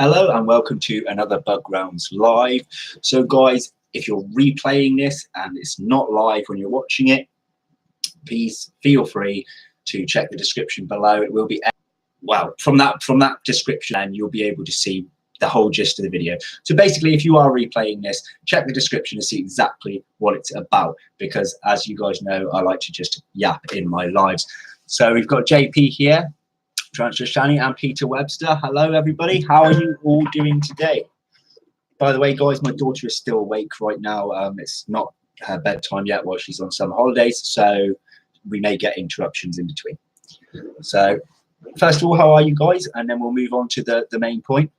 Hello and welcome to another Bug Grounds Live. So guys, if you're replaying this and it's not live when you're watching it, please feel free to check the description below. It will be, well, from that description, and you'll be able to see the whole gist of the video. So basically, if you are replaying this, check the description to see exactly what it's about, because as you guys know, I like to just yap in my lives. So we've got JP here, Transfer Shani, and Peter Webster. Hello everybody, how are you all doing today? By the way guys, my daughter is still awake right now. It's not her bedtime yet while she's on summer holidays, so we may get interruptions in between. So first of all, how are you guys? And then we'll move on to the main point.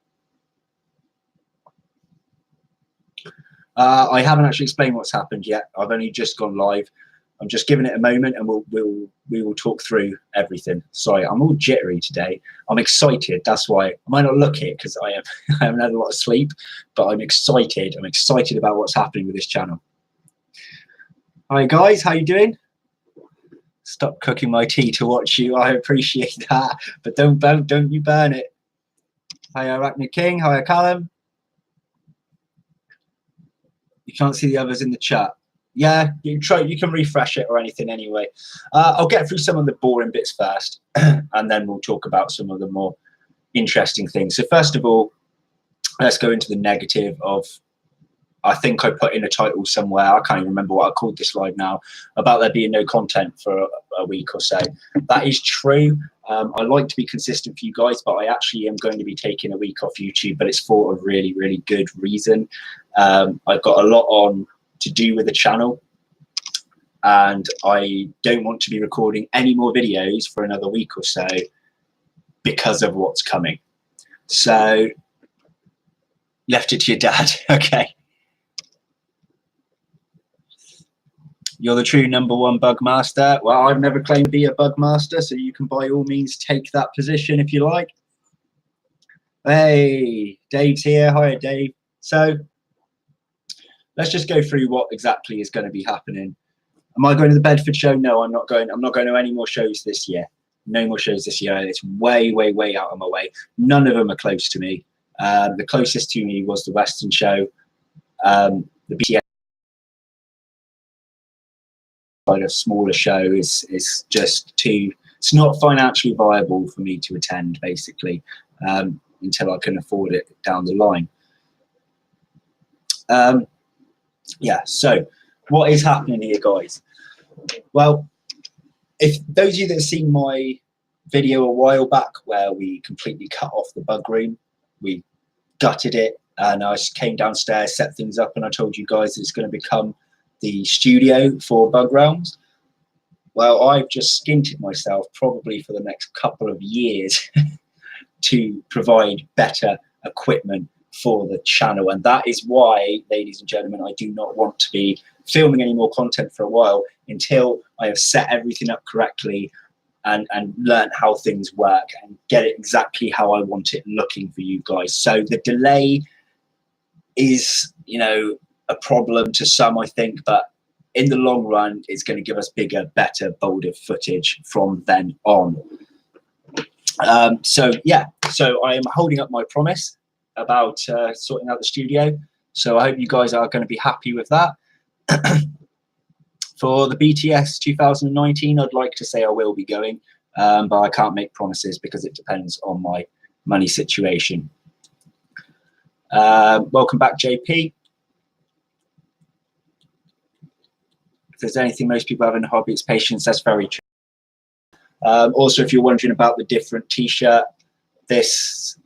I haven't actually explained what's happened yet. I've only just gone live. I'm just giving it a moment, and we will talk through everything. Sorry, I'm all jittery today. I'm excited. That's why I might not look it, because I haven't had a lot of sleep, but I'm excited. I'm excited about what's happening with this channel. Hi guys, how you doing? Stop cooking my tea to watch you. I appreciate that, but don't you burn it. Hi Arachne King. Hi Callum. You can't see the others in the chat. Yeah, you can refresh it or anything anyway. I'll get through some of the boring bits first, and then we'll talk about some of the more interesting things. So first of all, let's go into the negative of, I think I put in a title somewhere, I can't even remember what I called this live now, about there being no content for a week or so. That is true. I like to be consistent for you guys, but I actually am going to be taking a week off YouTube, but it's for a really, really good reason. I've got a lot on to do with the channel, and I don't want to be recording any more videos for another week or so because of what's coming. So left it to your dad. Okay, you're the true #1 bug master. Well, I've never claimed to be a bug master, so you can by all means take that position if you like. Hey, Dave's here. Hi Dave. So let's just go through what exactly is going to be happening. Am I going to the Bedford show? No, I'm not going. I'm not going to any more shows this year. No more shows this year. It's way, way, way out of my way. None of them are close to me. The closest to me was the Western show. The BTS, like a smaller show, is just too. It's not financially viable for me to attend, basically, until I can afford it down the line. Yeah, so what is happening here, guys? Well, if those of you that have seen my video a while back where we completely cut off the bug room, we gutted it, and I came downstairs, set things up, and I told you guys that it's going to become the studio for Bug Realms. Well, I've just skinted myself probably for the next couple of years to provide better equipment for the channel, and that is why, ladies and gentlemen, I do not want to be filming any more content for a while until I have set everything up correctly and learned how things work and get it exactly how I want it looking for you guys. So the delay is, you know, a problem to some, I think, but in the long run it's going to give us bigger, better, bolder footage from then on. So yeah, so I am holding up my promise about sorting out the studio, so I hope you guys are going to be happy with that. For the BTS 2019, I'd like to say I will be going, but I can't make promises because it depends on my money situation. Welcome back, JP. If there's anything most people have in the hobby, it's patience. That's very true. Also, if you're wondering about the different t-shirt, this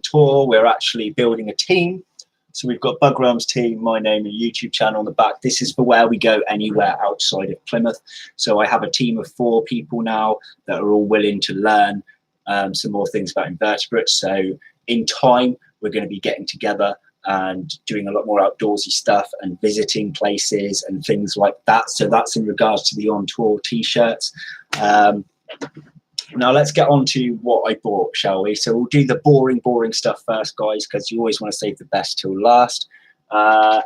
tour, we're actually building a team. So we've got Bug Realms team, my name, and YouTube channel on the back. This is for where we go anywhere outside of Plymouth. So I have a team of 4 people now that are all willing to learn some more things about invertebrates. So in time, we're going to be getting together and doing a lot more outdoorsy stuff and visiting places and things like that. So that's in regards to the on tour t-shirts. Now let's get on to what I bought, shall we? So we'll do the boring stuff first, guys, because you always want to save the best till last. That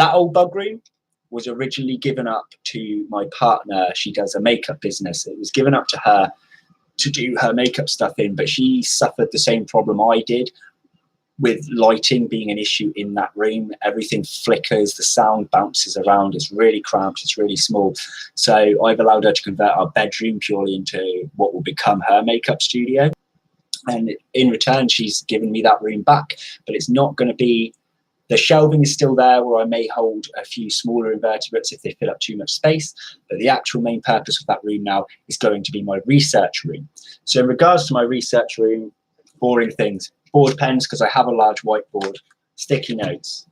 old bug room was originally given up to my partner. She does a makeup business. It was given up to her to do her makeup stuff in, but she suffered the same problem I did with lighting being an issue in that room. Everything flickers, the sound bounces around, it's really cramped, it's really small. So I've allowed her to convert our bedroom purely into what will become her makeup studio. And in return, she's given me that room back, but it's not going to be, the shelving is still there where I may hold a few smaller invertebrates if they fill up too much space, but the actual main purpose of that room now is going to be my research room. So in regards to my research room, boring things, board pens because I have a large whiteboard, sticky notes,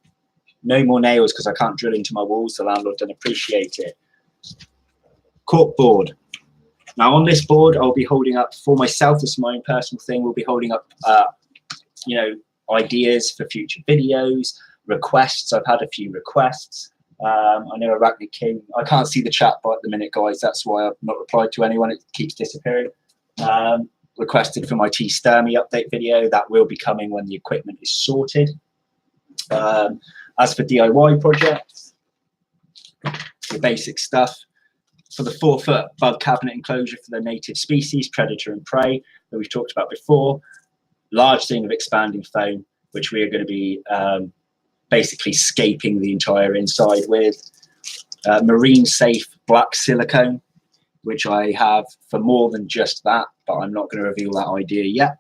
no more nails because I can't drill into my walls, the landlord doesn't appreciate it, cork board. Now on this board I'll be holding up, for myself, this is my own personal thing, we'll be holding up you know, ideas for future videos, requests. I've had a few requests. I know Arachnid King, I can't see the chat bar at the minute, guys, that's why I've not replied to anyone, it keeps disappearing. Requested for my T-Sturmy update video, that will be coming when the equipment is sorted. As for DIY projects, the basic stuff, for the 4-foot bug cabinet enclosure for the native species, predator and prey, that we've talked about before, large thing of expanding foam, which we are going to be basically scaping the entire inside with. Marine safe black silicone, which I have for more than just that, but I'm not going to reveal that idea yet.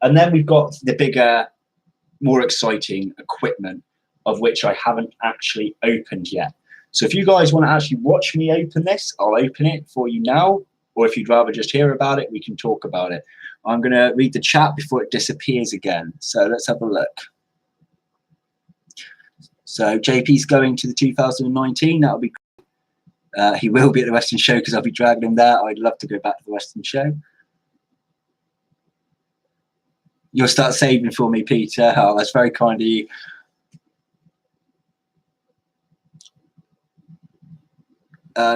And then we've got the bigger, more exciting equipment, of which I haven't actually opened yet. So if you guys want to actually watch me open this, I'll open it for you now, or if you'd rather just hear about it, we can talk about it. I'm going to read the chat before it disappears again. So let's have a look. So JP's going to the 2019. That'll be great. He will be at the Western Show because I'll be dragging him there. I'd love to go back to the Western Show. You'll start saving for me, Peter. Oh, that's very kind of you.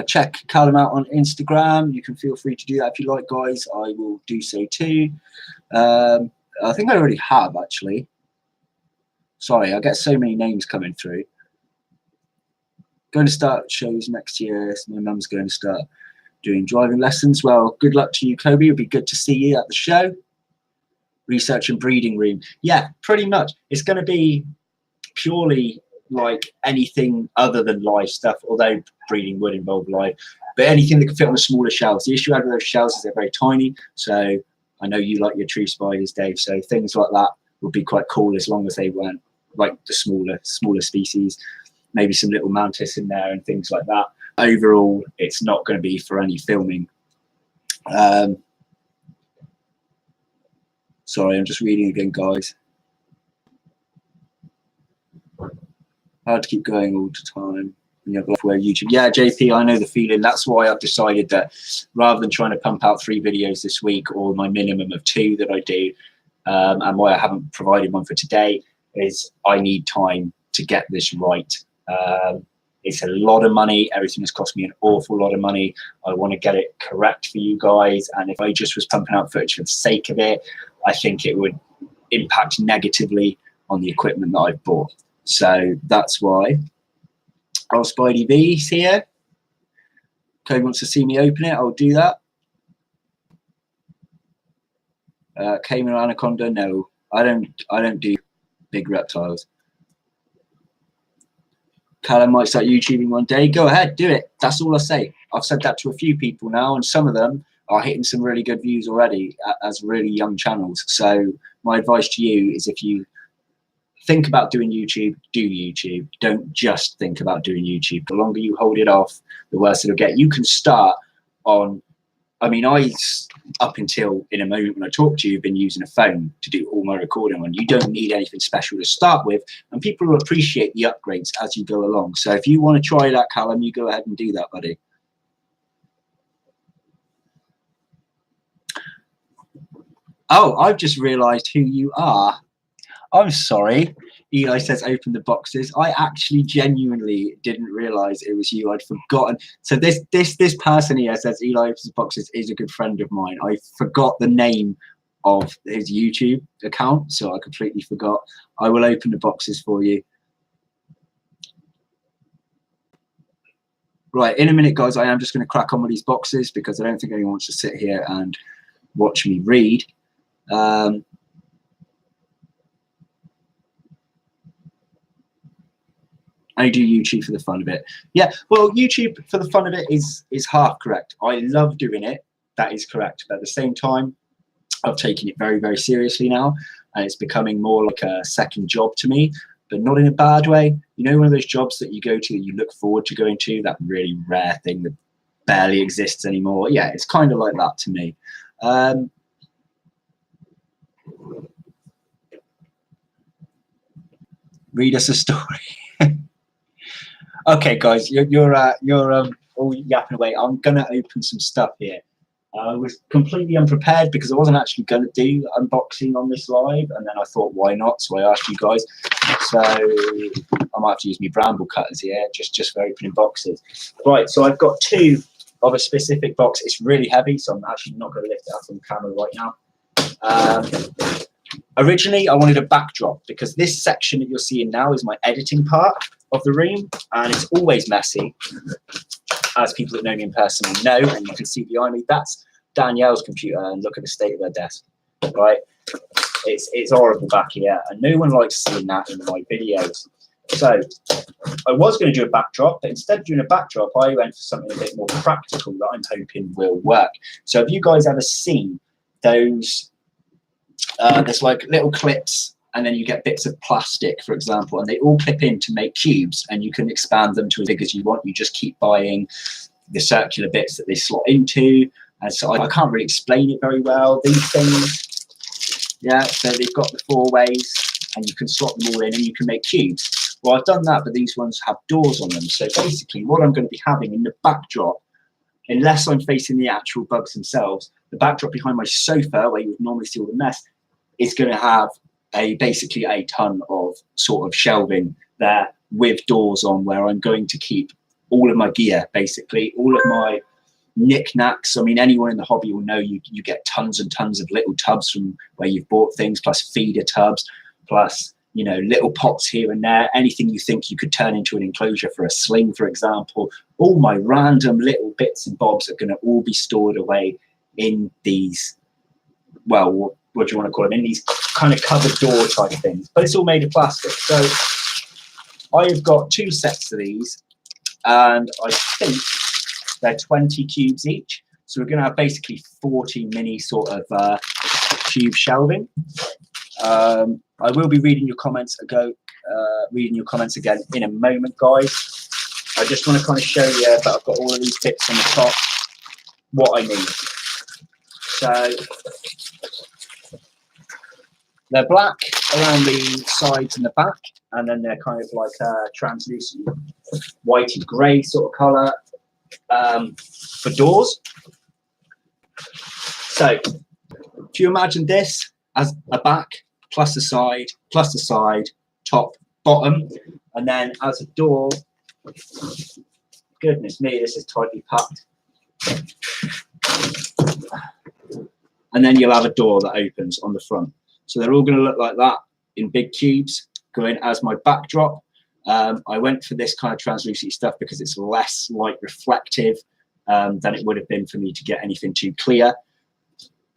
Check Callum out on Instagram. You can feel free to do that if you like, guys. I will do so too. I think I already have, actually. Sorry, I get so many names coming through. Going to start shows next year. So my mum's going to start doing driving lessons. Well, good luck to you, Kobe. It'll be good to see you at the show. Research and breeding room. Yeah, pretty much. It's going to be purely like anything other than live stuff, although breeding would involve live, but anything that can fit on the smaller shelves. The issue I have with those shelves is they're very tiny, so I know you like your true spiders, Dave, so things like that would be quite cool as long as they weren't like the smaller species, maybe some little mantis in there and things like that. Overall, it's not going to be for any filming. Sorry, I'm just reading again, guys. Hard to keep going all the time. You know, where YouTube. Yeah, JP, I know the feeling. That's why I've decided that rather than trying to pump out 3 videos this week, or my minimum of 2 that I do, and why I haven't provided one for today, is I need time to get this right. It's a lot of money. Everything has cost me an awful lot of money. I want to get it correct for you guys. And if I just was pumping out footage for the sake of it, I think it would impact negatively on the equipment that I've bought. So that's why. Oh, Spidey V's here. Code wants to see me open it. I'll do that. Cayman anaconda, no. I don't do big reptiles. Callum might start YouTubing one day. Go ahead, do it. That's all I say. I've said that to a few people now, and some of them are hitting some really good views already as really young channels. So my advice to you is, if you think about doing YouTube, do YouTube. Don't just think about doing YouTube. The longer you hold it off, the worse it'll get. You can start on, I mean, up until in a moment when I talk to you, have been using a phone to do all my recording on. You don't need anything special to start with, and people will appreciate the upgrades as you go along. So if you want to try that, Callum, you go ahead and do that, buddy. Oh, I've just realized who you are. I'm sorry. Eli says open the boxes. I actually genuinely didn't realize it was you. I'd forgotten. So this person here says Eli opens the boxes is a good friend of mine. I forgot the name of his YouTube account, so I completely forgot. I will open the boxes for you. Right, in a minute, guys, I am just going to crack on with these boxes because I don't think anyone wants to sit here and watch me read. I do YouTube for the fun of it. Yeah, well, YouTube for the fun of it is half correct. I love doing it. That is correct. But at the same time, I've taken it very, very seriously now, and it's becoming more like a second job to me, but not in a bad way. You know, one of those jobs that you go to that you look forward to going to, that really rare thing that barely exists anymore. Yeah, it's kind of like that to me. Read us a story. Okay, guys, you're all yapping away. I'm gonna open some stuff here. I was completely unprepared because I wasn't actually going to do unboxing on this live, and then I thought, why not? So I asked you guys. So I might have to use my bramble cutters here, just for opening boxes. Right, so I've got two of a specific box. It's really heavy, so I'm actually not going to lift it up on camera right now. Originally, I wanted a backdrop because this section that you're seeing now is my editing part of the room, and it's always messy. As people that know me in person know, and you can see behind me, that's Danielle's computer, and look at the state of her desk, right? It's horrible back here, and no one likes seeing that in my videos. So I was going to do a backdrop, but instead of doing a backdrop, I went for something a bit more practical that I'm hoping will work. So have you guys ever seen those, there's like little clips, and then you get bits of plastic, for example, and they all clip in to make cubes, and you can expand them to as big as you want. You just keep buying the circular bits that they slot into. And so I can't really explain it very well. These things, yeah, so they've got the 4 ways, and you can slot them all in, and you can make cubes. Well, I've done that, but these ones have doors on them. So basically, what I'm going to be having in the backdrop, unless I'm facing the actual bugs themselves, the backdrop behind my sofa, where you would normally see all the mess, is going to have basically a ton of sort of shelving there with doors on, where I'm going to keep all of my gear, basically all of my knickknacks. I mean, anyone in the hobby will know you get tons and tons of little tubs from where you've bought things, plus feeder tubs, plus, you know, little pots here and there, anything you think you could turn into an enclosure for a sling, for example. All my random little bits and bobs are going to all be stored away in these, well, what do you want to call them, in these kind of cupboard door type things, but it's all made of plastic. So I've got 2 sets of these, and I think they're 20 cubes each. So we're going to have basically 40 mini sort of cube shelving. I will be reading your comments again in a moment, guys. I just want to kind of show you that I've got all of these bits on the top, what I need. So they're black around the sides and the back, and then they're kind of like a translucent whitey grey sort of colour for doors. So if you imagine this as a back, plus the side, top, bottom, and then as a door, goodness me, this is tightly packed. And then you'll have a door that opens on the front. So they're all going to look like that in big cubes going as my backdrop. I went for this kind of translucent stuff because it's less light reflective than it would have been for me to get anything too clear.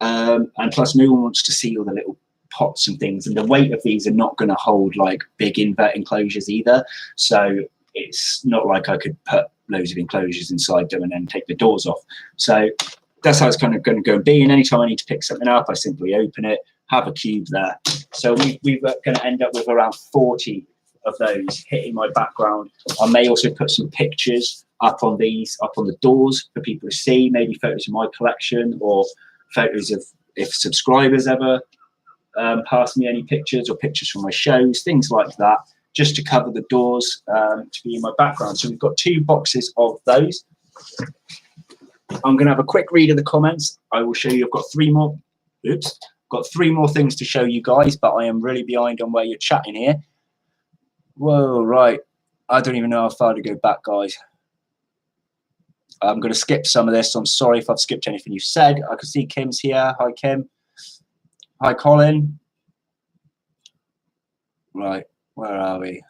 And plus, no one wants to see all the little pots and things, and the weight of these are not going to hold like big invert enclosures either. So it's not like I could put loads of enclosures inside them and then take the doors off. So that's how it's kind of going to go and be. And anytime I need to pick something up, I simply open it, have a cube there. So we're going to end up with around 40 of those hitting my background. I may also put some pictures up on the doors for people to see, maybe photos of my collection, or photos of if subscribers ever pass me any pictures, or pictures from my shows, things like that, just to cover the doors to be in my background. So we've got 2 boxes of those. I'm going to have a quick read of the comments. I will show you. I've got 3 more. Oops. Got 3 more things to show you guys, but I am really behind on where you're chatting here. Whoa, right. I don't even know how far to go back, guys. I'm going to skip some of this. So I'm sorry if I've skipped anything you said. I can see Kim's here. Hi, Kim. Hi, Colin. Right, where are we?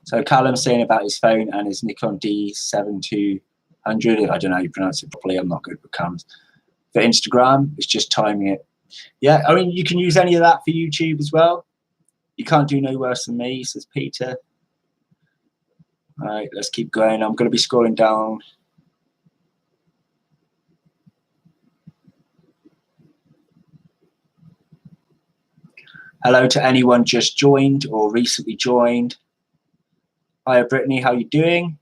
So Callum's saying about his phone and his Nikon D7200. I don't know how you pronounce it properly. I'm not good with cams. For Instagram, it's just timing it. Yeah, I mean, you can use any of that for YouTube as well. You can't do no worse than me, says Peter. All right, let's keep going. I'm going to be scrolling down. Hello to anyone just joined or recently joined. Hi, Brittany, how you doing?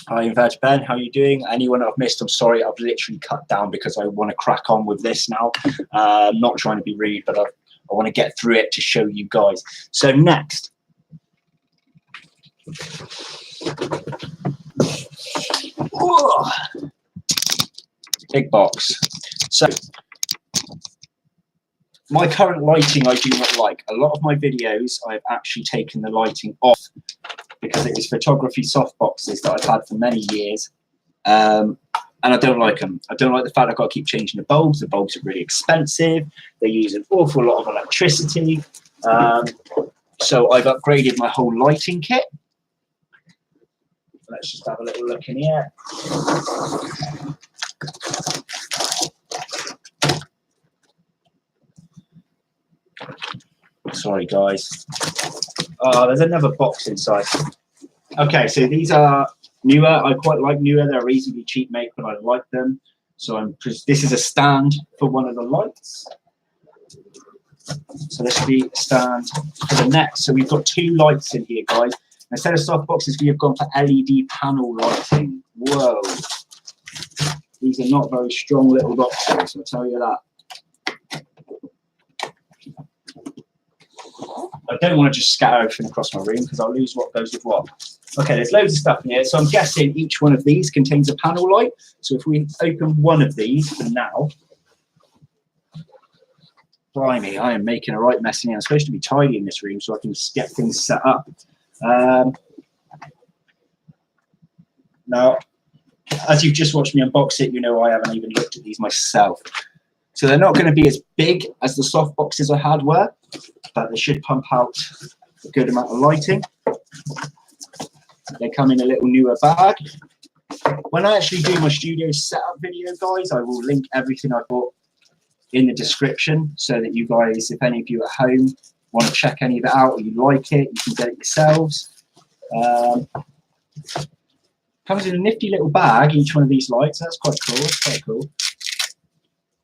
Hi, Inverted Ben, how you doing? Anyone I've missed, I'm sorry, I've literally cut down because I want to crack on with this now. I'm not trying to be rude, but I want to get through it to show you guys. So next. Whoa. Big box. So my current lighting I do not like. A lot of my videos I've actually taken the lighting off because it is photography softboxes that I've had for many years, and I don't like them. I don't like the fact I've got to keep changing the bulbs. The bulbs are really expensive. They use an awful lot of electricity. So I've upgraded my whole lighting kit. Let's just have a little look in here. Sorry, guys. Oh, there's another box inside. Okay, so these are newer. I quite like newer. They're a reasonably cheap make, but I like them. So this is a stand for one of the lights. So this will be a stand for the next. So we've got two lights in here, guys. Instead of soft boxes, we have gone for LED panel lighting. Whoa. These are not very strong little boxes, I'll tell you that. I don't want to just scatter everything across my room because I'll lose what goes with what. Okay, there's loads of stuff in here. So I'm guessing each one of these contains a panel light. So if we open one of these for now, blimey, I am making a right mess in here. I'm supposed to be tidy in this room so I can get things set up. Now, as you've just watched me unbox it, you know I haven't even looked at these myself. So they're not going to be as big as the soft boxes I had were, but they should pump out a good amount of lighting. They come in a little newer bag. When I actually do my studio setup video, guys, I will link everything I bought in the description so that you guys, if any of you at home want to check any of it out or you like it, you can get it yourselves. Comes in a nifty little bag, each one of these lights. That's quite cool. It's quite cool.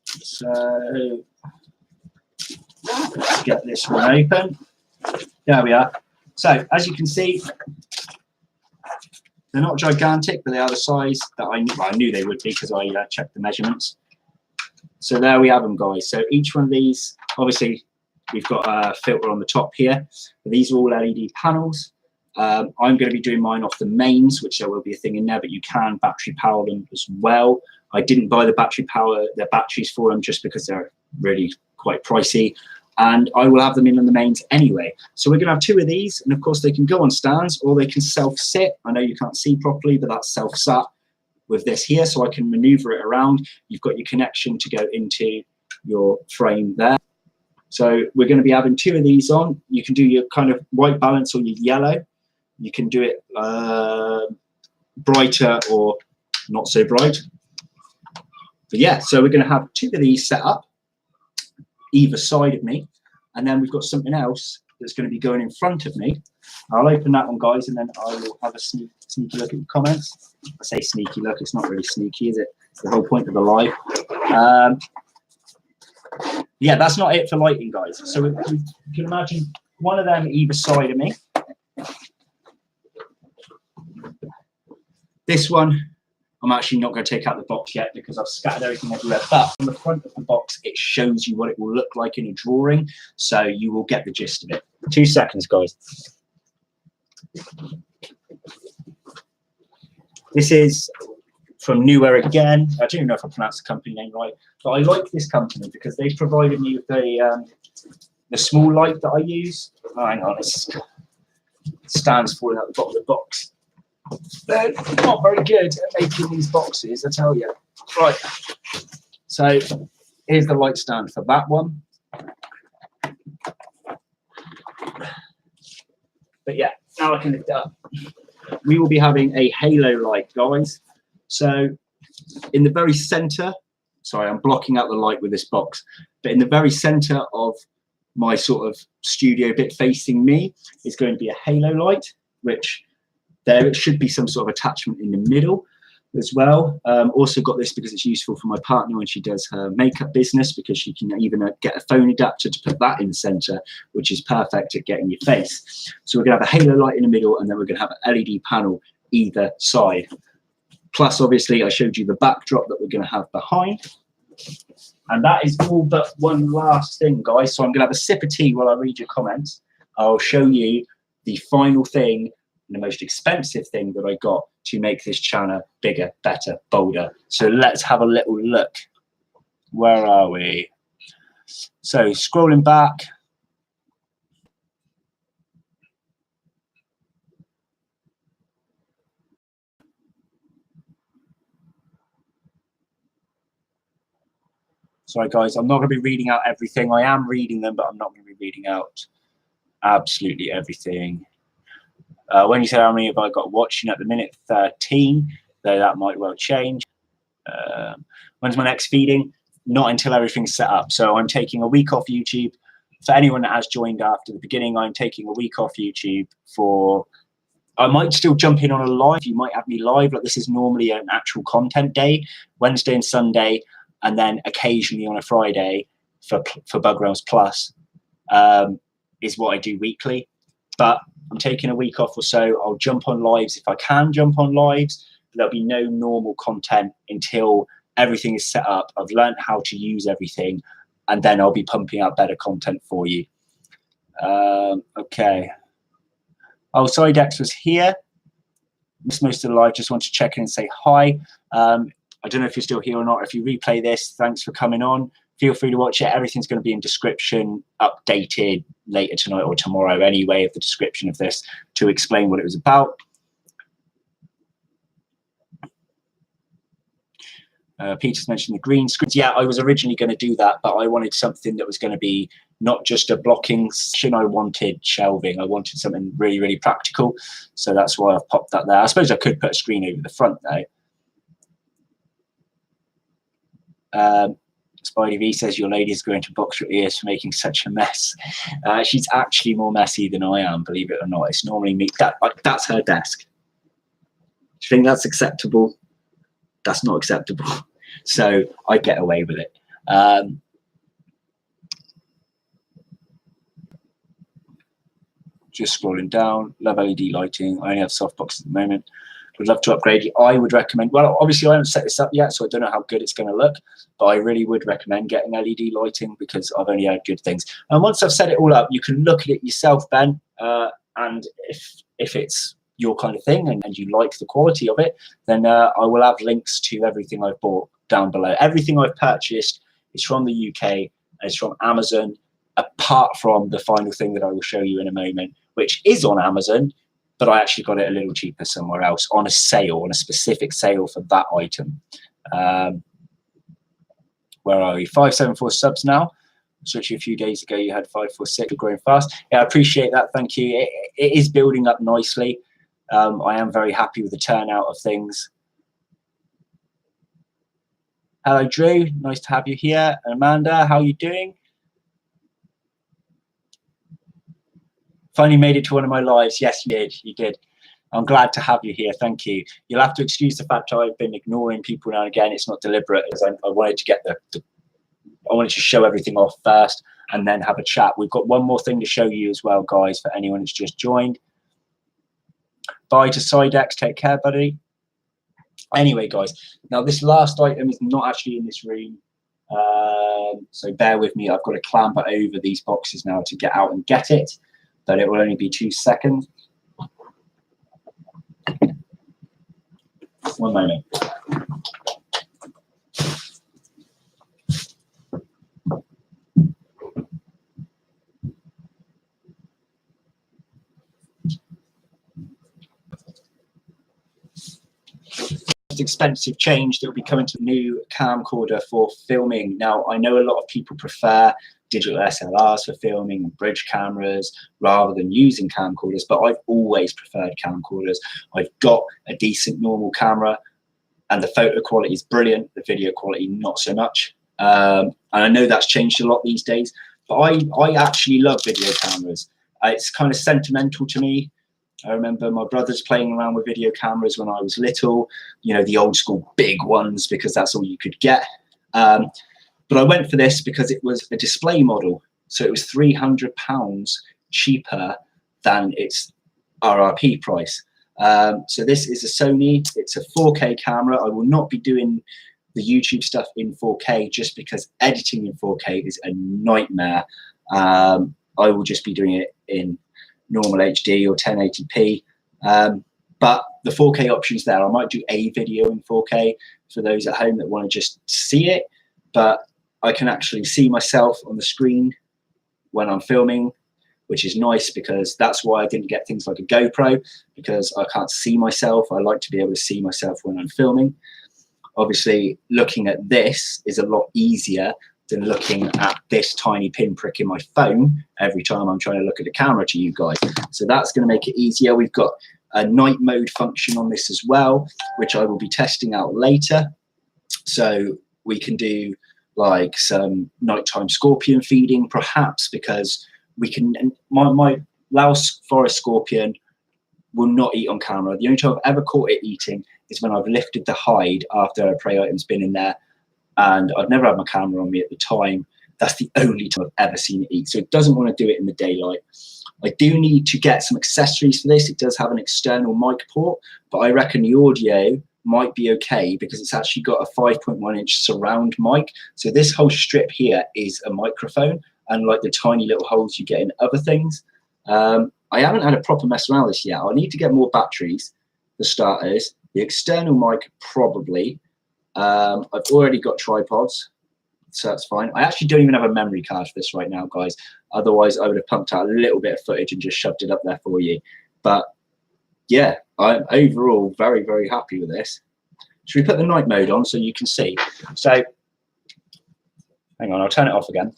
So let's get this one open. There we are. So as you can see, they're not gigantic, but they are the size that I knew they would be because I checked the measurements. So there we have them, guys. So each one of these, obviously, we've got a filter on the top here. These are all LED panels. I'm going to be doing mine off the mains, which there will be a thing in there, but you can battery power them as well. I didn't buy the batteries for them just because they're really quite pricey. And I will have them in on the mains anyway. So we're going to have two of these, and of course they can go on stands or they can self-sit. I know you can't see properly, but that's self-sat with this here, so I can maneuver it around. You've got your connection to go into your frame there. So we're going to be having two of these on. You can do your kind of white balance or your yellow. You can do it brighter or not so bright. But yeah, so we're going to have two of these set up either side of me, and then we've got something else that's going to be going in front of me. I'll open that one, guys, and then I will have a sneaky look at the comments. I say sneaky look, it's not really sneaky, is it? It's the whole point of the live. Yeah, that's not it for lighting, guys. So you can imagine one of them either side of me. This one, I'm actually not going to take out the box yet because I've scattered everything everywhere. But on the front of the box, it shows you what it will look like in a drawing. So you will get the gist of it. 2 seconds, guys. This is from Neewer again. I don't even know if I pronounced the company name right. But I like this company because they've provided me with the small light that I use. Oh, hang on, it stands falling out the bottom of the box. They're not very good at making these boxes, I tell you. Right, so here's the light stand for that one. But yeah, now I can lift it up. We will be having a halo light, guys. So in the very center, sorry, I'm blocking out the light with this box, but in the very center of my sort of studio bit facing me is going to be a halo light, which there it should be some sort of attachment in the middle as well. Also got this because it's useful for my partner when she does her makeup business, because she can even get a phone adapter to put that in the center, which is perfect at getting your face. So we're gonna have a halo light in the middle, and then we're gonna have an LED panel either side. Plus, obviously, I showed you the backdrop that we're gonna have behind. And that is all but one last thing, guys. So I'm gonna have a sip of tea while I read your comments. I'll show you the final thing, the most expensive thing that I got to make this channel bigger, better, bolder. So let's have a little look. Where are we? So scrolling back. Sorry guys, I'm not going to be reading out everything. I am reading them, but I'm not going to be reading out absolutely everything. When you say how many have I got watching at the minute, 13, though that might well change. When's my next feeding? Not until everything's set up. So I'm taking a week off YouTube. For anyone that has joined after the beginning, I'm taking a week off YouTube for, I might still jump in on a live. You might have me live. Like, this is normally an actual content day, Wednesday and Sunday, and then occasionally on a Friday for Bug Realms Plus is what I do weekly. But I'm taking a week off or so. I'll jump on lives if I can jump on lives. But there'll be no normal content until everything is set up. I've learned how to use everything, and then I'll be pumping out better content for you. Okay. Oh, sorry, Dex was here. Missed most of the live. Just want to check in and say hi. I don't know if you're still here or not. If you replay this, thanks for coming on. Feel free to watch it. Everything's going to be in description, updated later tonight or tomorrow anyway, of the description of this to explain what it was about. Peter's mentioned the green screens. Yeah, I was originally going to do that, but I wanted something that was going to be not just a blocking session. I wanted shelving. I wanted something really, really practical. So that's why I've popped that there. I suppose I could put a screen over the front though. Spidey V says your lady's going to box your ears for making such a mess. She's actually more messy than I am, believe it or not. It's normally me. That's her desk. Do you think that's acceptable? That's not acceptable. So I get away with it. Just scrolling down. Love LED lighting. I only have softbox at the moment. Would love to upgrade. I would recommend, well, obviously I haven't set this up yet, so I don't know how good it's going to look, but I really would recommend getting LED lighting because I've only heard good things. And once I've set it all up, you can look at it yourself, Ben, and if it's your kind of thing and you like the quality of it, then I will have links to everything I've bought down below. Everything I've purchased is from the UK and it's from Amazon, apart from the final thing that I will show you in a moment, which is on Amazon, but I actually got it a little cheaper somewhere else on a sale, on a specific sale for that item. Where are we? 574 subs now. Switching a few days ago, you had 546. You're growing fast. Yeah, I appreciate that. Thank you. It is building up nicely. I am very happy with the turnout of things. Hello, Drew. Nice to have you here. And Amanda, how are you doing? Finally made it to one of my lives. Yes, you did. You did. I'm glad to have you here. Thank you. You'll have to excuse the fact I've been ignoring people now and again. It's not deliberate, as I wanted to get I wanted to show everything off first and then have a chat. We've got one more thing to show you as well, guys, for anyone who's just joined. Bye to Sidex. Take care, buddy. Anyway, guys, now this last item is not actually in this room. So bear with me. I've got to clamber over these boxes now to get out and get it. But it will only be 2 seconds. One moment. Expensive change that will be coming to the new camcorder for filming. Now, I know a lot of people prefer digital SLRs for filming and bridge cameras rather than using camcorders, but I've always preferred camcorders. I've got a decent normal camera and the photo quality is brilliant, the video quality not so much. And I know that's changed a lot these days, but I actually love video cameras. It's kind of sentimental to me. I remember my brothers playing around with video cameras when I was little, you know, the old school big ones, because that's all you could get. But I went for this because it was a display model. So it was £300 cheaper than its RRP price. So this is a Sony, it's a 4K camera. I will not be doing the YouTube stuff in 4K just because editing in 4K is a nightmare. I will just be doing it in normal HD or 1080p. But the 4K option's there. I might do a video in 4K for those at home that want to just see it, but I can actually see myself on the screen when I'm filming, which is nice because that's why I didn't get things like a GoPro, because I can't see myself. I like to be able to see myself when I'm filming. Obviously, looking at this is a lot easier than looking at this tiny pinprick in my phone every time I'm trying to look at the camera to you guys. So that's going to make it easier. We've got a night mode function on this as well, which I will be testing out later. So we can do like some nighttime scorpion feeding, perhaps, because we can. My Laos forest scorpion will not eat on camera. The only time I've ever caught it eating is when I've lifted the hide after a prey item's been in there, and I've never had my camera on me at the time. That's the only time I've ever seen it eat. So it doesn't want to do it in the daylight. I do need to get some accessories for this. It does have an external mic port, but I reckon the audio might be okay because it's actually got a 5.1-inch surround mic. So this whole strip here is a microphone, unlike the tiny little holes you get in other things. I haven't had a proper mess around with this yet. I need to get more batteries for starters. The external mic, probably. I've already got tripods, so that's fine. I actually don't even have a memory card for this right now, guys. Otherwise, I would have pumped out a little bit of footage and just shoved it up there for you. But yeah, I'm overall very, very happy with this. Should we put the night mode on so you can see? So, hang on, I'll turn it off again.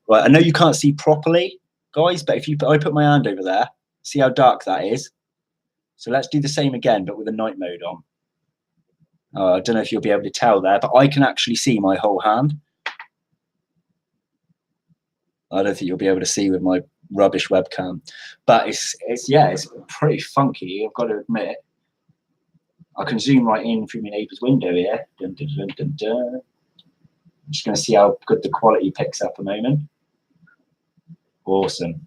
Right, I know you can't see properly, guys, but if I put my hand over there, see how dark that is? So let's do the same again, but with the night mode on. I don't know if you'll be able to tell there, but I can actually see my whole hand. I don't think you'll be able to see with my rubbish webcam, but it's pretty funky, I've got to admit. I can zoom right in through my neighbour's window here. Dun, dun, dun, dun, dun. I'm just going to see how good the quality picks up a moment. Awesome.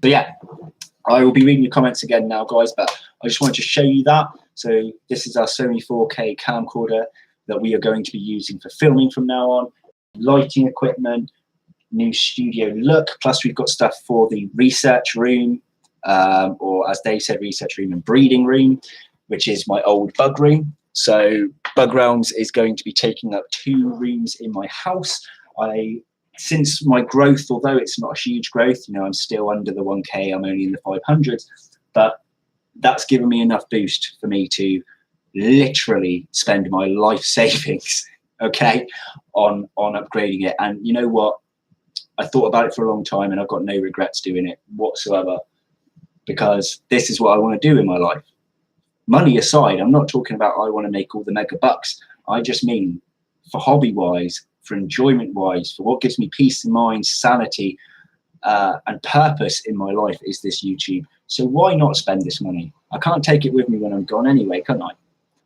So yeah, I will be reading your comments again now, guys, but I just wanted to show you that. So this is our Sony 4K camcorder that we are going to be using for filming from now on. Lighting equipment, new studio look, plus we've got stuff for the research room, or as Dave said, research room and breeding room, which is my old bug room. So Bug Realms is going to be taking up 2 rooms in my house. Since my growth, although it's not a huge growth, you know, I'm still under the 1K, I'm only in the 500s, but that's given me enough boost for me to literally spend my life savings, okay, on upgrading it. And you know what? I thought about it for a long time and I've got no regrets doing it whatsoever, because this is what I want to do in my life. Money aside, I'm not talking about I want to make all the mega bucks. I just mean for hobby-wise, for enjoyment-wise, for what gives me peace of mind, sanity, and purpose in my life is this YouTube. So why not spend this money? I can't take it with me when I'm gone anyway, can I?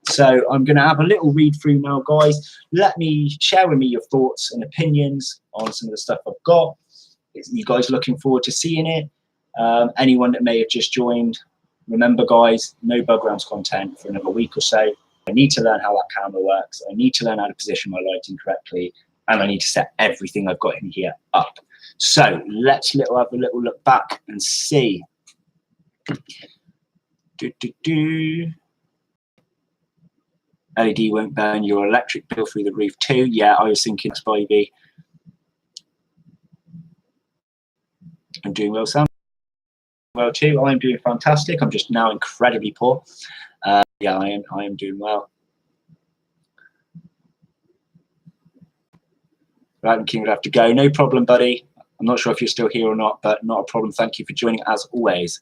So I'm going to have a little read through now, guys. Share with me your thoughts and opinions on some of the stuff I've got. You guys looking forward to seeing it? Anyone that may have just joined, remember, guys, no Bug Realms content for another week or so. I need to learn how that camera works. I need to learn how to position my lighting correctly, and I need to set everything I've got in here up. So let's have a little look back and see. LED won't burn your electric bill through the roof too. Yeah, I was thinking that's baby. I'm doing well, Sam. Well too. I'm doing fantastic. I'm just now incredibly poor. Yeah, I am doing well. Right, King would have to go. No problem, buddy. I'm not sure if you're still here or not, but not a problem. Thank you for joining as always.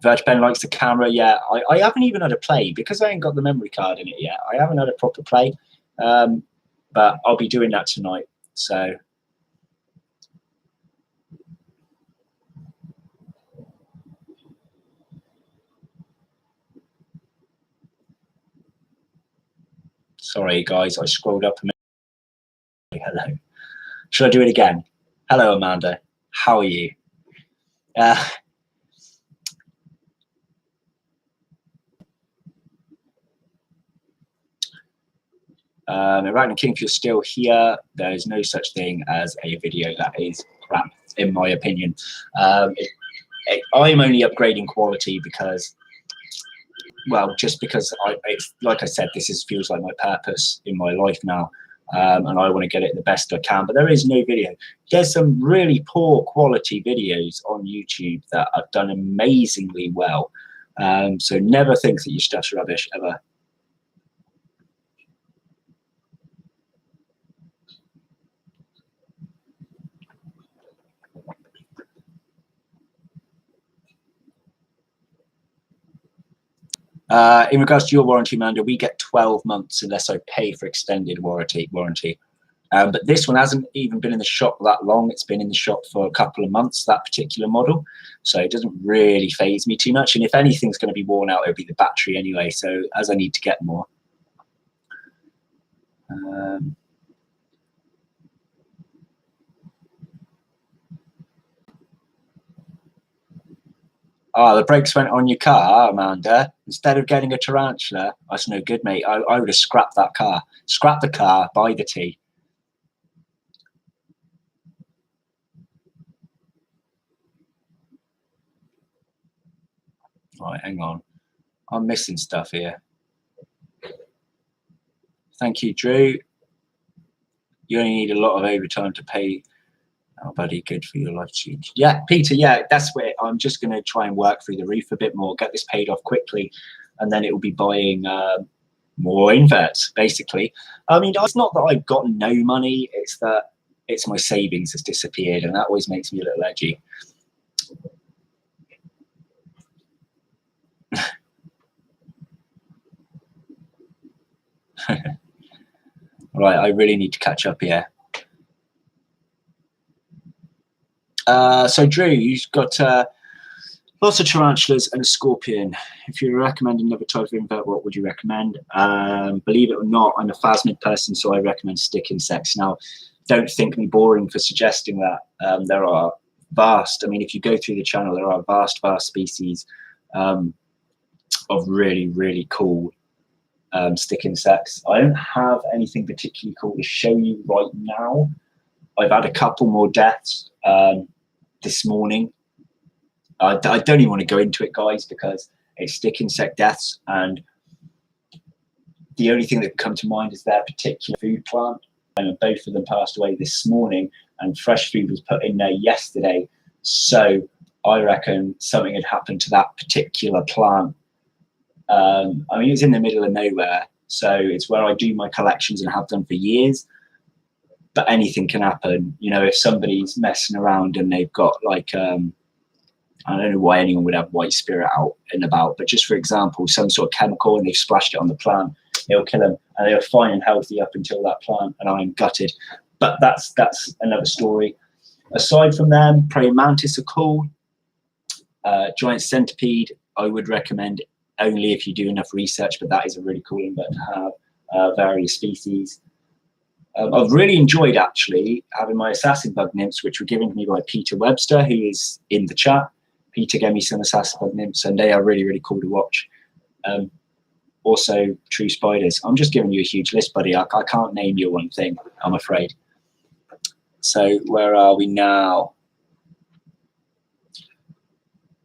Verge Pen likes the camera. Yeah, I haven't even had a play because I ain't got the memory card in it yet. I haven't had a proper play, but I'll be doing that tonight. So. Sorry, guys, I scrolled up a minute. Hello. Should I do it again? Hello, Amanda. How are you? Iranian King, if you're still here, there is no such thing as a video that is crap, in my opinion. I'm only upgrading quality because, well, just because it's like I said, feels like my purpose in my life now, and I want to get it the best I can. But there is no video. There's some really poor quality videos on YouTube that have done amazingly well. So never think that your stuff's rubbish ever. In regards to your warranty, Amanda, we get 12 months unless I pay for extended warranty. But this one hasn't even been in the shop that long. It's been in the shop for a couple of months, that particular model. So it doesn't really faze me too much. And if anything's going to be worn out, it'll be the battery anyway. So as I need to get more. Oh, the brakes went on your car, Amanda. Instead of getting a tarantula, that's no good, mate. I would have scrapped that car. Scrap the car, buy the tea. Right, hang on. I'm missing stuff here. Thank you, Drew. You only need a lot of overtime to pay. Oh, buddy, good for your life change. Yeah, Peter, yeah, that's where I'm just going to try and work through the roof a bit more, get this paid off quickly, and then it will be buying more inverts, basically. I mean, it's not that I've got no money, it's that it's my savings has disappeared, and that always makes me a little edgy. Right, I really need to catch up here. So Drew, you've got lots of tarantulas and a scorpion. If you recommend another type of invert, what would you recommend? Believe it or not, I'm a phasmid person, so I recommend stick insects. Now, don't think me boring for suggesting that. There are vast, I mean, if you go through the channel, there are vast species of really, really cool stick insects. I don't have anything particularly cool to show you right now. I've had a couple more deaths this morning. I don't even want to go into it, guys, because it's stick insect deaths, and the only thing that can come to mind is their particular food plant. And both of them passed away this morning, and fresh food was put in there yesterday. So I reckon something had happened to that particular plant. I mean, it's in the middle of nowhere, so it's where I do my collections and have done for years. But anything can happen, you know. If somebody's messing around and they've got like I don't know why anyone would have white spirit out and about, but just for example, some sort of chemical, and they've splashed it on the plant, it'll kill them, and they were fine and healthy up until that plant, and I'm gutted. But that's another story. Aside from them, praying mantis are cool. Giant centipede, I would recommend only if you do enough research, but that is a really cool invert to have. Various species. I've really enjoyed actually having my assassin bug nymphs, which were given to me by Peter Webster, who is in the chat. Peter gave me some assassin bug nymphs, and they are really, really cool to watch. Also, true spiders. I'm just giving you a huge list, buddy. I can't name you one thing, I'm afraid. So where are we now?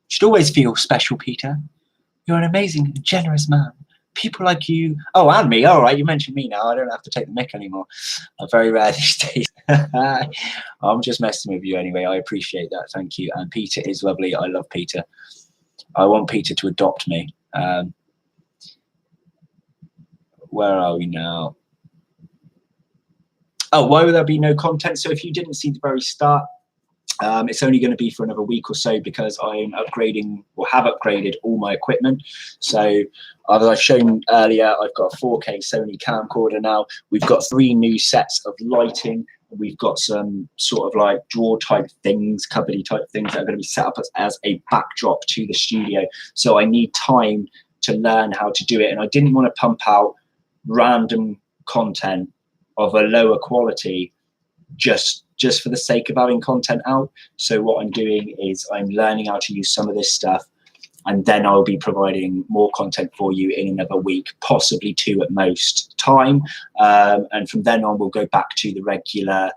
Should always feel special, Peter. You're an amazing and generous man. People like you. Oh, and me. All right, you mentioned me now. I don't have to take the mic anymore. I'm very rare these days. I'm just messing with you anyway. I appreciate that. Thank you. And Peter is lovely. I love Peter. I want Peter to adopt me. Where are we now? Oh, why will there be no content? So if you didn't see the very start, it's only going to be for another week or so because I'm upgrading or have upgraded all my equipment. So as I've shown earlier, I've got a 4K Sony camcorder now. We've got 3 new sets of lighting. We've got some sort of like drawer type things, cupboardy type things that are going to be set up as a backdrop to the studio. So I need time to learn how to do it. And I didn't want to pump out random content of a lower quality just for the sake of having content out. So what I'm doing is I'm learning how to use some of this stuff, and then I'll be providing more content for you in another week, possibly 2 at most time. And from then on, we'll go back to the regular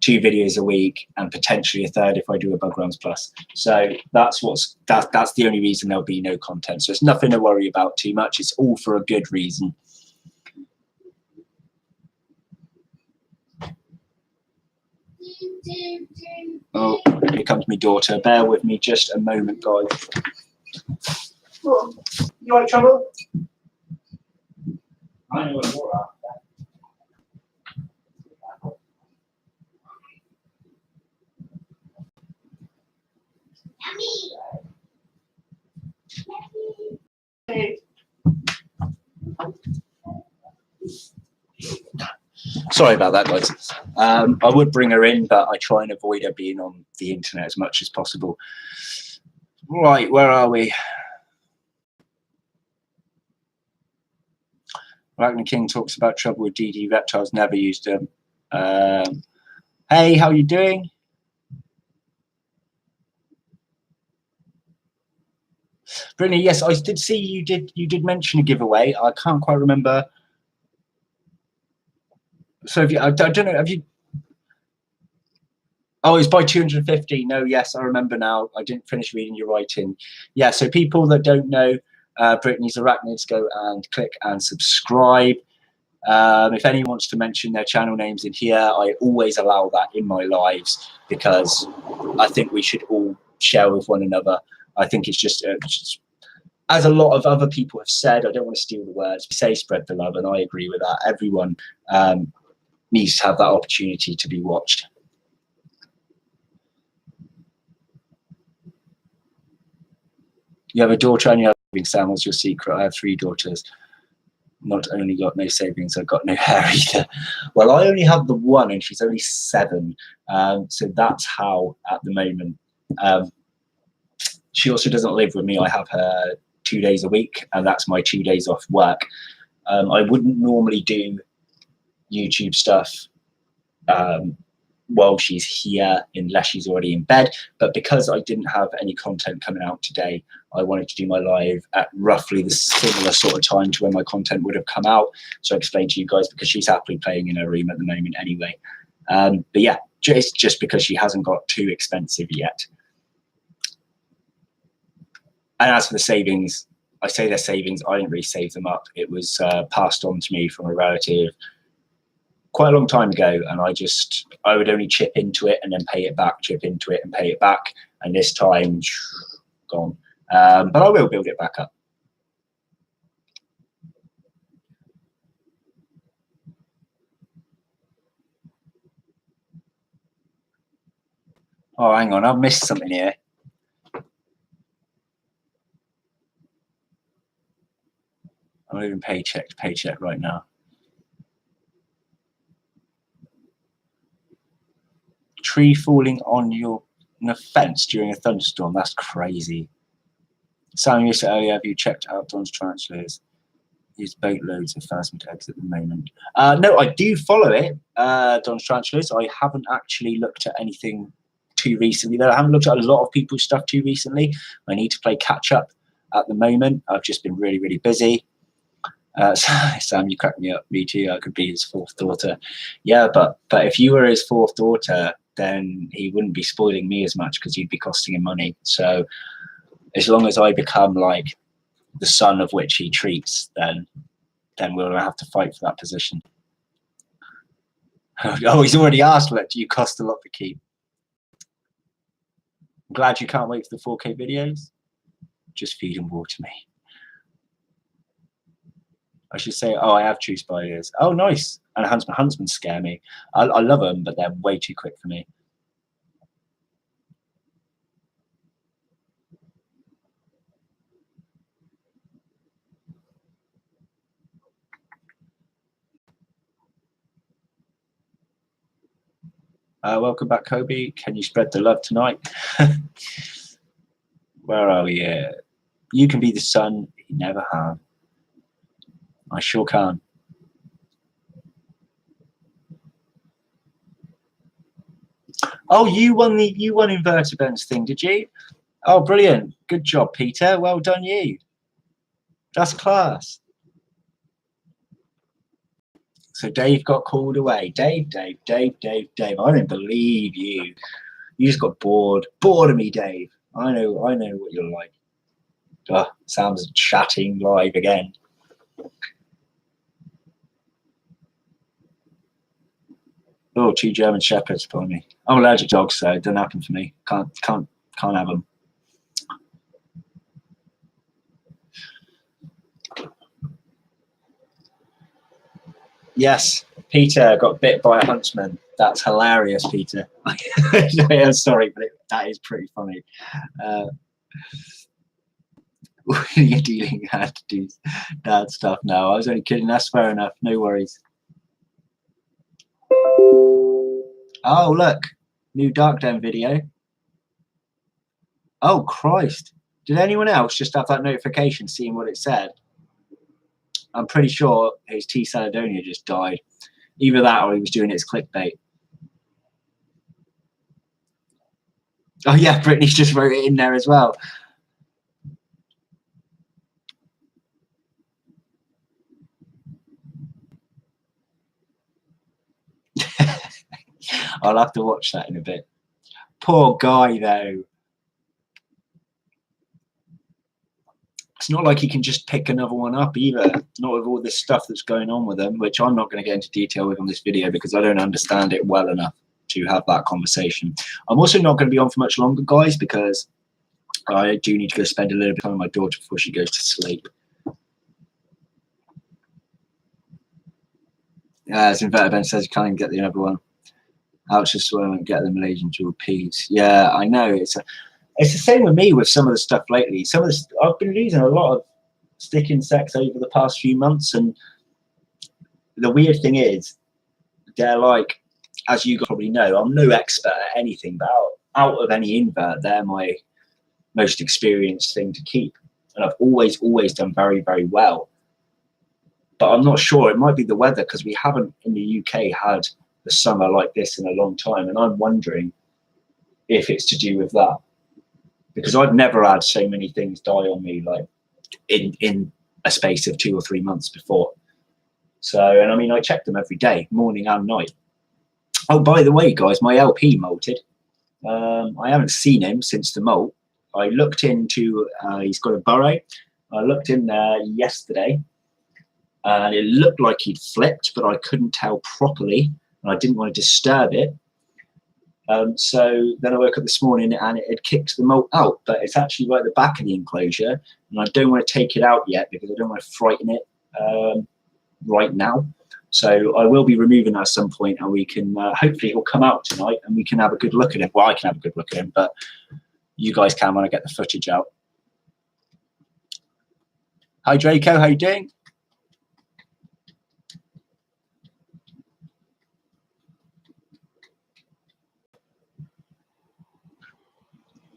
2 videos a week and potentially a 3rd if I do a Bug Rounds Plus. So that's the only reason there'll be no content. So it's nothing to worry about too much. It's all for a good reason. Oh, here comes my daughter. Bear with me just a moment, guys. Oh, you want trouble? I know where you're at. Hey. Sorry about that, guys. I would bring her in, but I try and avoid her being on the internet as much as possible. Right, where are we? Ragnar King talks about trouble with DD reptiles, never used them. Hey, how you doing? Brittany, yes, I did see you did mention a giveaway. I can't quite remember. So I don't know, have you? Oh, it's by 250. No, yes, I remember now. I didn't finish reading your writing. Yeah, so people that don't know Brittany's Arachnids, go and click and subscribe. If anyone wants to mention their channel names in here, I always allow that in my lives because I think we should all share with one another. I think it's just as a lot of other people have said, I don't want to steal the words, say spread the love, and I agree with that. Everyone needs to have that opportunity to be watched. You have a daughter and you have savings. Sam, what's your secret? I have 3 daughters. Not only got no savings, I've got no hair either. Well, I only have the one and she's only 7. So that's how at the moment. She also doesn't live with me. I have her 2 days a week and that's my 2 days off work. I wouldn't normally do YouTube stuff while she's here unless she's already in bed, but because I didn't have any content coming out today, I wanted to do my live at roughly the similar sort of time to when my content would have come out. So I explained to you guys because she's happily playing in her room at the moment anyway. But yeah, it's just because she hasn't got too expensive yet. And as for the savings, I say they're savings, I didn't really save them up. It was passed on to me from a relative quite a long time ago, and I would only chip into it and then pay it back, chip into it and pay it back, and this time gone. But I will build it back up. Oh, hang on, I've missed something here. I'm moving paycheck to paycheck right now. Tree falling on a fence during a thunderstorm. That's crazy. Sam, you said earlier, have you checked out Don's tarantulas? He's boatloads of phasmid eggs at the moment. No, I do follow it, Don's tarantulas. I haven't actually looked at anything too recently, though. I haven't looked at a lot of people's stuff too recently. I need to play catch up at the moment. I've just been really, really busy. Sam, you cracked me up. Me too. I could be his 4th daughter. Yeah, but if you were his 4th daughter, then he wouldn't be spoiling me as much because you'd be costing him money. So as long as I become like the son of which he treats, then we'll have to fight for that position. Oh, he's already asked, look, do you cost a lot to keep? I'm glad you can't wait for the 4K videos. Just feed and water me. I should say, oh, I have true spy ears. Oh, nice. And huntsmen scare me. I love them, but they're way too quick for me. Welcome back, Kobe. Can you spread the love tonight? Where are we? You can be the sun you never have. I sure can. Oh, you won Invertibends thing, did you? Oh, brilliant. Good job, Peter. Well done, you. That's class. So Dave got called away. Dave. I don't believe you. You just got bored. Bored of me, Dave. I know what you're like. Oh, Sam's chatting live again. Oh, 2 German shepherds for me. I'm allergic to dogs, so it doesn't happen for me. Can't have them. Yes, Peter got bit by a huntsman. That's hilarious, Peter. I'm sorry, but that is pretty funny. You're dealing had to do that stuff now. I was only kidding. That's fair enough. No worries. Oh, look. New Dark Den video. Oh, Christ. Did anyone else just have that notification seeing what it said? I'm pretty sure his T. Saladonia just died. Either that or he was doing his clickbait. Oh, yeah, Brittany's just wrote it in there as well. I'll have to watch that in a bit. Poor guy, though. It's not like he can just pick another one up either. Not with all this stuff that's going on with him, which I'm not going to get into detail with on this video because I don't understand it well enough to have that conversation. I'm also not going to be on for much longer, guys, because I do need to go spend a little bit of time with my daughter before she goes to sleep. As Invertibend says, you can't even get the other one. Ouch, just swim and get the Malaysian jewel peas. Yeah, I know. It's the same with me with some of the stuff lately. I've been losing a lot of stick insects over the past few months, and the weird thing is, they're like, as you probably know, I'm no expert at anything, but out of any invert, they're my most experienced thing to keep, and I've always done very, very well. But I'm not sure. It might be the weather because we haven't in the UK had the summer like this in a long time, and I'm wondering if it's to do with that, because I've never had so many things die on me like in a space of 2 or 3 months before. So, and I mean, I check them every day, morning and night. Oh, by the way, guys, my LP molted. I haven't seen him since the molt. I looked into, he's got a burrow. I looked in there yesterday and it looked like he'd flipped, but I couldn't tell properly and I didn't want to disturb it. So then I woke up this morning and it had kicked the molt out, but it's actually right at the back of the enclosure and I don't want to take it out yet because I don't want to frighten it right now. So I will be removing that at some point and we can, hopefully he'll come out tonight and we can have a good look at him. Well, I can have a good look at him, but you guys can when I get the footage out. Hi, Draco, how you doing?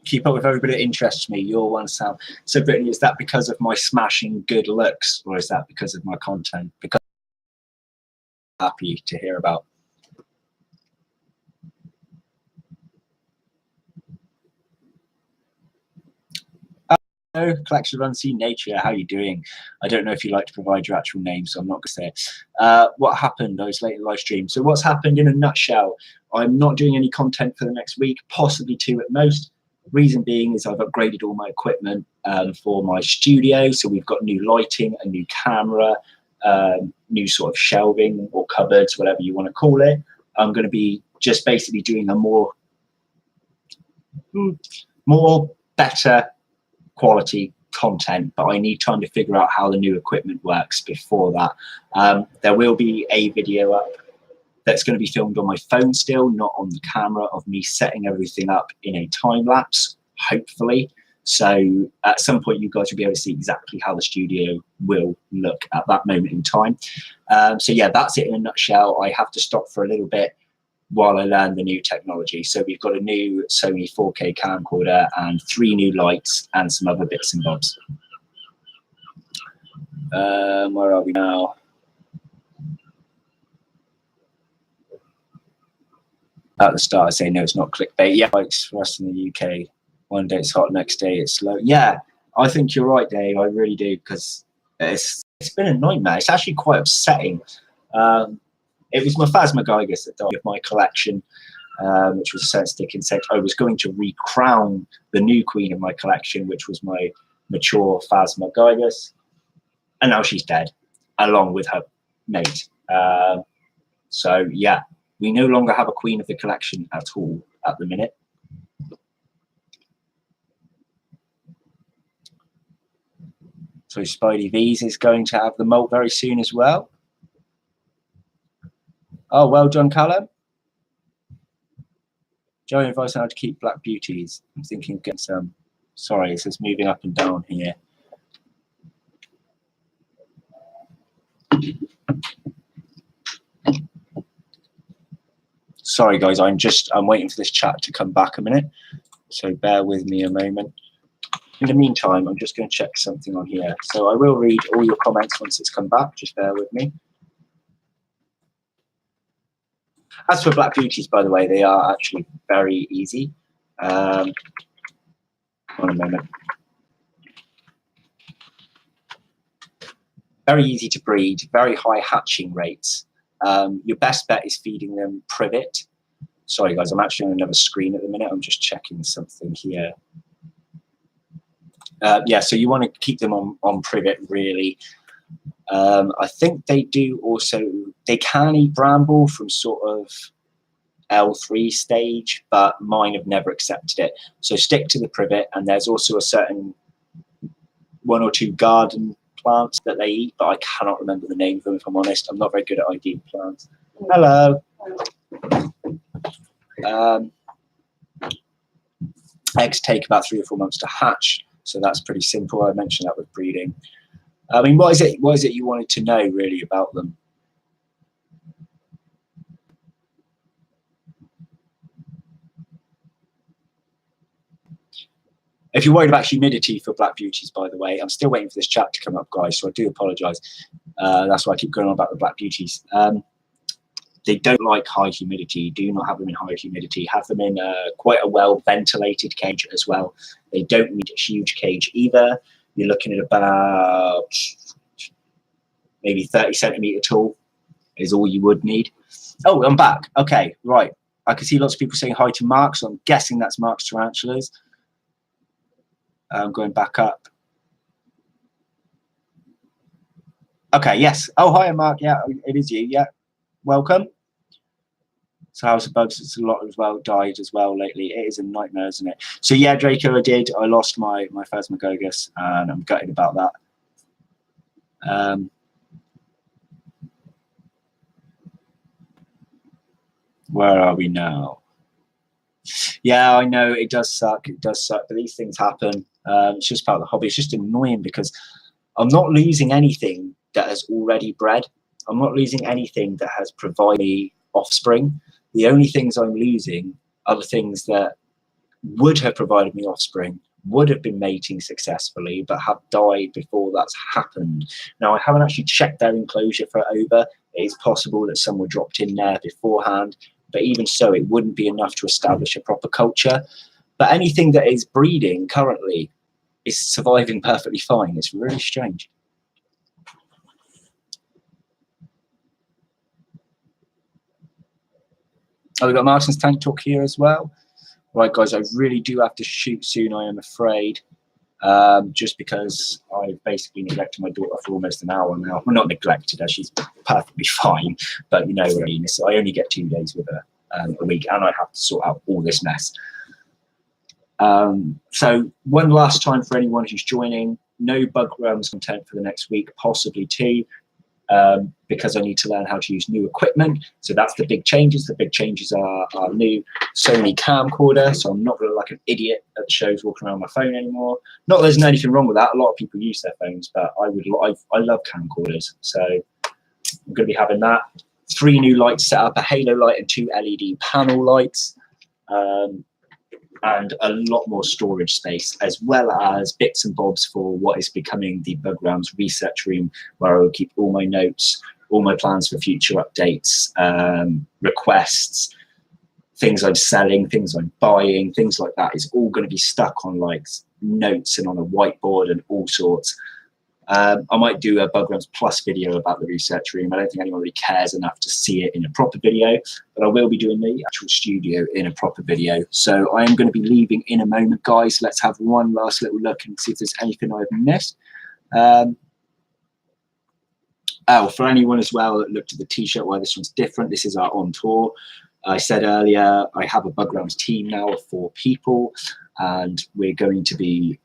Keep up with everybody that interests me. You're one, Sam. So, Brittany, is that because of my smashing good looks or is that because of my content? Because I'm happy to hear about. Hello, Collection of Unseen Nature. How are you doing? I don't know if you like to provide your actual name, so I'm not going to say it. What happened? I was late in the live stream. So what's happened in a nutshell? I'm not doing any content for the next week, possibly 2 at most. Reason being is I've upgraded all my equipment for my studio. So we've got new lighting, a new camera, new sort of shelving or cupboards, whatever you want to call it. I'm going to be just basically doing a more better quality content, but I need time to figure out how the new equipment works before that. There will be a video up that's going to be filmed on my phone still, not on the camera, of me setting everything up in a time lapse, hopefully. So at some point you guys will be able to see exactly how the studio will look at that moment in time. So yeah, that's it in a nutshell. I have to stop for a little bit while I learn the new technology. So we've got a new Sony 4K camcorder and 3 new lights and some other bits and bobs. Where are we now? At the start I say no, it's not clickbait. Yeah, lights for us in the UK. One day it's hot, next day it's slow. Yeah, I think you're right, Dave. I really do, because it's been a nightmare. It's actually quite upsetting. It was my Phasmagogus that died of my collection, which was a Sense-Stick insect. I was going to recrown the new queen of my collection, which was my mature Phasmagogus, and now she's dead, along with her mate. So yeah, we no longer have a queen of the collection at all at the minute. So Spidey V's is going to have the molt very soon as well. Oh, well done, Callum. Joey advice on how to keep black beauties. I'm thinking of getting some. Sorry, it says moving up and down here. Sorry, guys, I'm waiting for this chat to come back a minute. So bear with me a moment. In the meantime, I'm just going to check something on here. So I will read all your comments once it's come back. Just bear with me. As for black beauties, by the way, they are actually very easy. Hold on a moment. Very easy to breed, very high hatching rates. Your best bet is feeding them privet. Sorry, guys, I'm actually on another screen at the minute. I'm just checking something here. Yeah, so you want to keep them on privet, really. I think they do also, they can eat bramble from sort of L3 stage, but mine have never accepted it. So stick to the privet, and there's also a certain 1 or 2 garden plants that they eat, but I cannot remember the name of them, if I'm honest. I'm not very good at IDing plants. Hello. Eggs take about 3 or 4 months to hatch, so that's pretty simple. I mentioned that with breeding. I mean, what is it you wanted to know really about them? If you're worried about humidity for black beauties, by the way, I'm still waiting for this chat to come up, guys, so I do apologise. That's why I keep going on about the black beauties. They don't like high humidity. Do not have them in high humidity. Have them in quite a well-ventilated cage as well. They don't need a huge cage either. You're looking at about maybe 30 centimetre tall is all you would need. Oh, I'm back. Okay, right. I can see lots of people saying hi to Mark, so I'm guessing that's Mark's tarantulas. I'm going back up. Okay, yes. Oh, hi, Mark. Yeah, it is you. Yeah, welcome. So how's the bugs? It's a lot as well died as well lately. It is a nightmare, isn't it? So yeah, Draco, I lost my Phasmagogus, and I'm gutted about that. Where are we now? Yeah, I know it does suck. It does suck, but these things happen. It's just part of the hobby. It's just annoying because I'm not losing anything that has already bred. I'm not losing anything that has provided me offspring. The only things I'm losing are the things that would have provided me offspring, would have been mating successfully, but have died before that's happened. Now, I haven't actually checked their enclosure for over. It is possible that some were dropped in there beforehand, but even so, it wouldn't be enough to establish a proper culture. But anything that is breeding currently is surviving perfectly fine. It's really strange. Oh, we've got Martin's Tank Talk here as well. Right, guys, I really do have to shoot soon, I am afraid. Just because I've basically neglected my daughter for almost an hour now. Well, not neglected her, she's perfectly fine. But you know what I mean. So I only get 2 days with her a week, and I have to sort out all this mess. So one last time for anyone who's joining, no Bug Realms content for the next week, possibly 2, because I need to learn how to use new equipment. So that's the big changes. The big changes are our new Sony camcorder. So I'm not going to look like an idiot at the shows walking around my phone anymore. Not that there's anything wrong with that. A lot of people use their phones, but I love camcorders. So I'm going to be having that. 3 new lights set up, a halo light and 2 LED panel lights. And a lot more storage space, as well as bits and bobs for what is becoming the Bug Realms research room, where I will keep all my notes, all my plans for future updates, requests, things I'm selling, things I'm buying, things like that. Is all going to be stuck on like notes and on a whiteboard and all sorts. I might do a Bug Realms Plus video about the research room. I don't think anyone really cares enough to see it in a proper video, but I will be doing the actual studio in a proper video. So I am going to be leaving in a moment, guys. Let's have one last little look and see if there's anything I've missed. Oh, for anyone as well that looked at the t-shirt, why this one's different, this is our on tour. I said earlier, I have a Bug Realms team now of 4 people, and we're going to be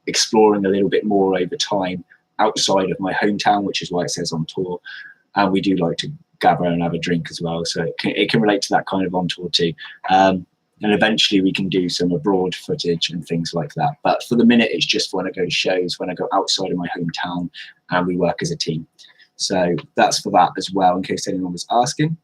exploring a little bit more over time outside of my hometown, which is why it says on tour. And we do like to gather and have a drink as well, so it can relate to that kind of on tour too. And eventually we can do some abroad footage and things like that, but for the minute it's just when I go to shows, when I go outside of my hometown, and we work as a team. So that's for that as well, in case anyone was asking.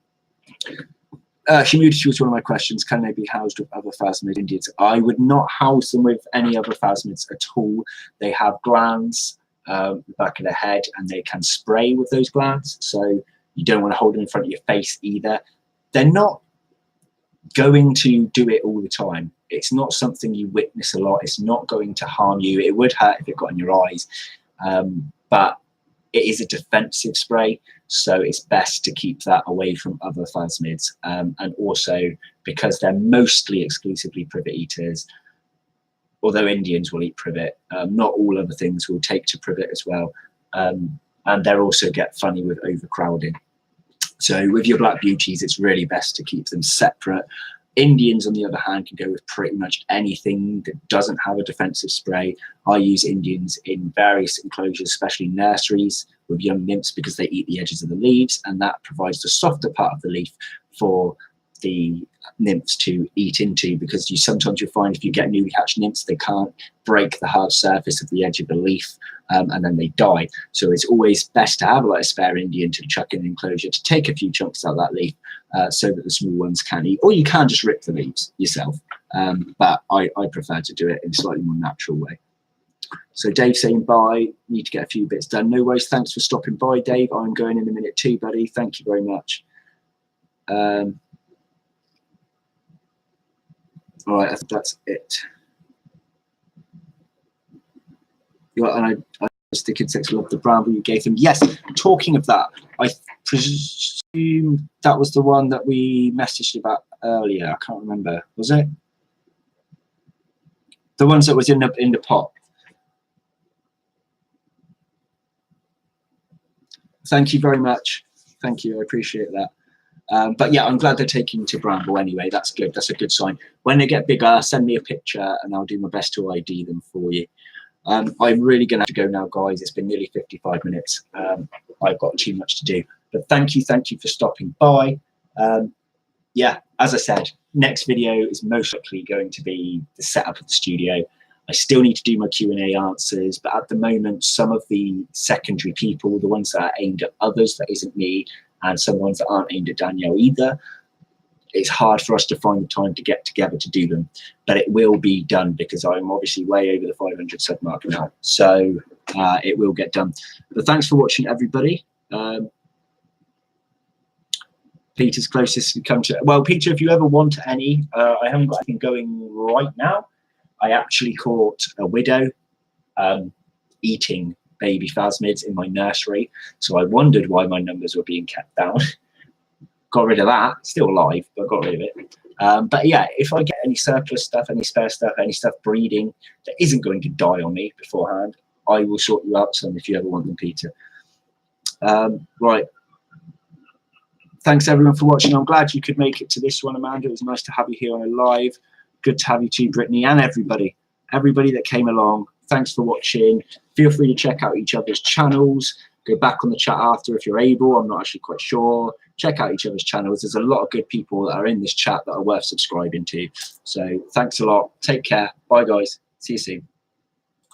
Humidity was one of my questions. Can they be housed with other phasmid Indians? I would not house them with any other phasmids at all. They have glands the back of their head, and they can spray with those glands. So you don't want to hold them in front of your face either. They're not going to do it all the time. It's not something you witness a lot. It's not going to harm you. It would hurt if it got in your eyes, but it is a defensive spray, so it's best to keep that away from other phasmids. And also, because they're mostly exclusively privet eaters, although Indians will eat privet, not all other things will take to privet as well. And they also get funny with overcrowding. So with your black beauties, it's really best to keep them separate. Indians, on the other hand, can go with pretty much anything that doesn't have a defensive spray. I use Indians in various enclosures, especially nurseries with young nymphs, because they eat the edges of the leaves, and that provides the softer part of the leaf for the nymphs to eat into, because sometimes you'll find if you get newly hatched nymphs, they can't break the hard surface of the edge of the leaf, and then they die. So it's always best to have like a spare Indian to chuck in the enclosure to take a few chunks out of that leaf, so that the small ones can eat, or you can just rip the leaves yourself, but I prefer to do it in a slightly more natural way. So Dave saying bye, need to get a few bits done. No worries, thanks for stopping by, Dave. I'm going in a minute too, buddy. Thank you very much. All right, I think that's it. And I Stick Insects love the bramble you gave them. Yes, talking of that, I presume that was the one that we messaged about earlier. I can't remember. Was it? The ones that was in the pot. Thank you very much. Thank you. I appreciate that. But yeah, I'm glad they're taking to bramble anyway. That's good. That's a good sign. When they get bigger, send me a picture and I'll do my best to ID them for you. I'm really going to have to go now, guys. It's been nearly 55 minutes. I've got too much to do. But thank you for stopping by. Yeah, as I said, next video is most likely going to be the setup of the studio. I still need to do my Q&A answers, but at the moment, some of the secondary people, the ones that are aimed at others, that isn't me, and some ones that aren't aimed at Danielle either, it's hard for us to find the time to get together to do them. But it will be done, because I'm obviously way over the 500 sub mark now. So it will get done. But thanks for watching, everybody. Peter's closest to come to. Well, Peter, if you ever want any, I haven't got anything going right now. I actually caught a widow eating baby phasmids in my nursery, so I wondered why my numbers were being kept down. Got rid of that, still alive, but got rid of it. But yeah, if I get any surplus stuff, any spare stuff, any stuff breeding that isn't going to die on me beforehand, I will sort you out some if you ever want them, Peter. Right. Thanks everyone for watching. I'm glad you could make it to this one, Amanda. It was nice to have you here on a live. Good to have you too, Brittany, and everybody that came along. Thanks for watching. Feel free to check out each other's channels. Go back on the chat after if you're able. I'm not actually quite sure. Check out each other's channels. There's a lot of good people that are in this chat that are worth subscribing to. So thanks a lot. Take care. Bye, guys. See you soon.